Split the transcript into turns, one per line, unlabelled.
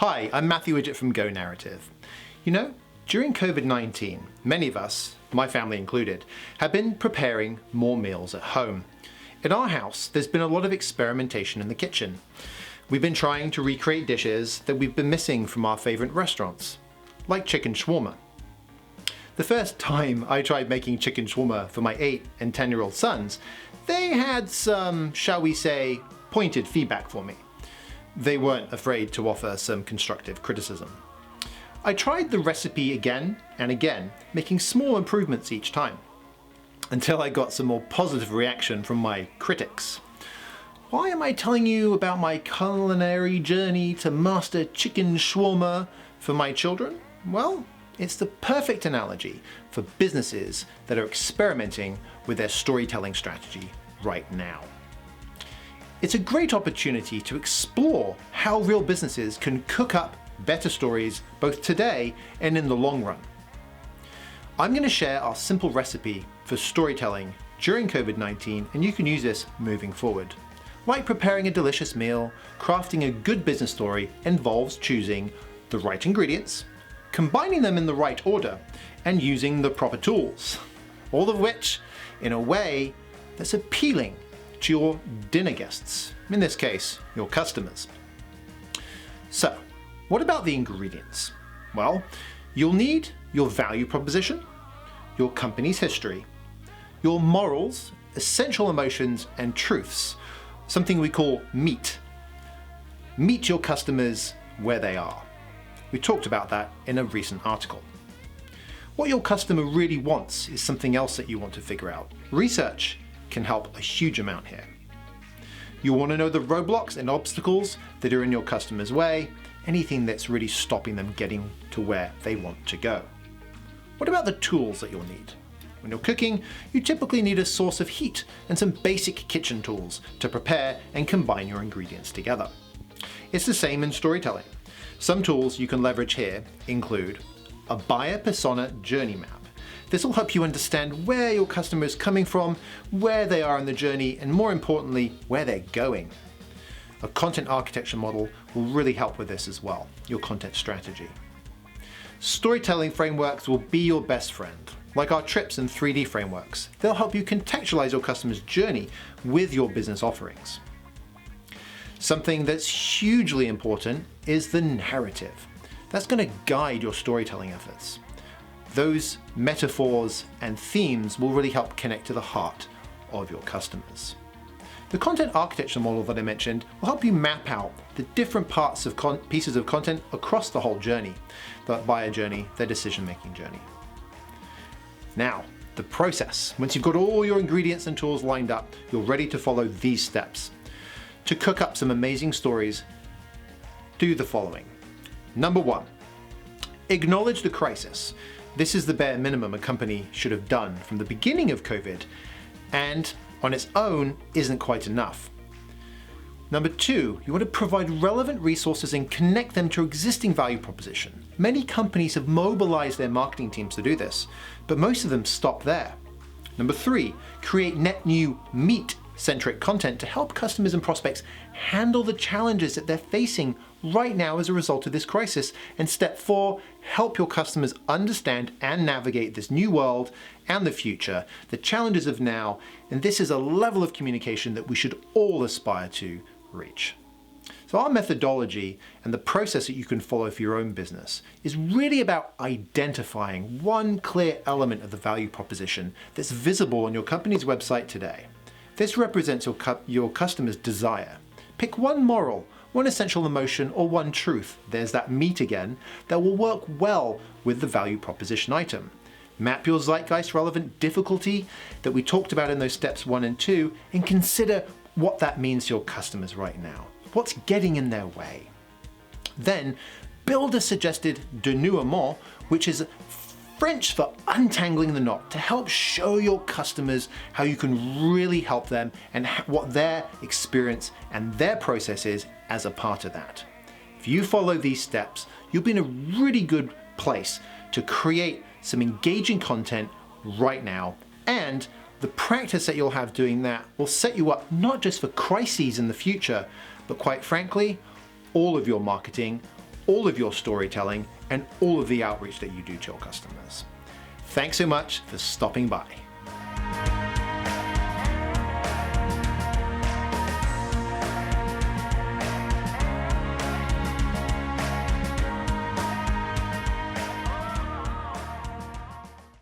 Hi, I'm Matthew Widget from Go Narrative. You know, during COVID-19, many of us, my family included, have been preparing more meals at home. In our house, there's been a lot of experimentation in the kitchen. We've been trying to recreate dishes that we've been missing from our favourite restaurants, like chicken shawarma. The first time I tried making chicken shawarma for my 8 and 10-year-old sons, they had some, shall we say, pointed feedback for me. They weren't afraid to offer some constructive criticism. I tried the recipe again and again, making small improvements each time, until I got some more positive reaction from my critics. Why am I telling you about my culinary journey to master chicken shawarma for my children? Well, it's the perfect analogy for businesses that are experimenting with their storytelling strategy right now. It's a great opportunity to explore how real businesses can cook up better stories both today and in the long run. I'm going to share our simple recipe for storytelling during COVID-19, and you can use this moving forward. Like preparing a delicious meal, crafting a good business story involves choosing the right ingredients, combining them in the right order, and using the proper tools. All of which in a way that's appealing to your dinner guests, in this case, your customers. So, what about the ingredients? Well, you'll need your value proposition, your company's history, your morals, essential emotions, and truths, something we call meat. Meet your customers where they are. We talked about that in a recent article. What your customer really wants is something else that you want to figure out. Research can help a huge amount here. You want to know the roadblocks and obstacles that are in your customer's way, anything that's really stopping them getting to where they want to go. What about the tools that you'll need? When you're cooking, you typically need a source of heat and some basic kitchen tools to prepare and combine your ingredients together. It's the same in storytelling. Some tools you can leverage here include a buyer persona journey map. This will help you understand where your customer is coming from, where they are in the journey, and more importantly, where they're going. A content architecture model will really help with this as well, your content strategy. Storytelling frameworks will be your best friend, like our trips and 3D frameworks. They'll help you contextualize your customer's journey with your business offerings. Something that's hugely important is the narrative. That's going to guide your storytelling efforts. Those metaphors and themes will really help connect to the heart of your customers. The content architecture model that I mentioned will help you map out the different parts of pieces of content across the whole journey, the buyer journey, their decision-making journey. Now, the process. Once you've got all your ingredients and tools lined up, you're ready to follow these steps. To cook up some amazing stories, do the following. Number 1, acknowledge the crisis. This is the bare minimum a company should have done from the beginning of COVID, and on its own isn't quite enough. Number 2, you want to provide relevant resources and connect them to existing value proposition. Many companies have mobilized their marketing teams to do this, but most of them stop there. Number 3, create net new meat-centric content to help customers and prospects handle the challenges that they're facing right now as a result of this crisis. And step 4, help your customers understand and navigate this new world and the future, the challenges of now, and this is a level of communication that we should all aspire to reach. So our methodology and the process that you can follow for your own business is really about identifying one clear element of the value proposition that's visible on your company's website today. This represents your customer's desire. Pick one moral, one essential emotion, or one truth, there's that meat again, that will work well with the value proposition item. Map your zeitgeist relevant difficulty that we talked about in those steps 1 and 2, and consider what that means to your customers right now. What's getting in their way? Then build a suggested denouement, which is French for untangling the knot, to help show your customers how you can really help them and what their experience and their process is as a part of that. If you follow these steps, you'll be in a really good place to create some engaging content right now, and the practice that you'll have doing that will set you up not just for crises in the future, but quite frankly, all of your marketing, all of your storytelling and all of the outreach that you do to your customers. Thanks so much for stopping by.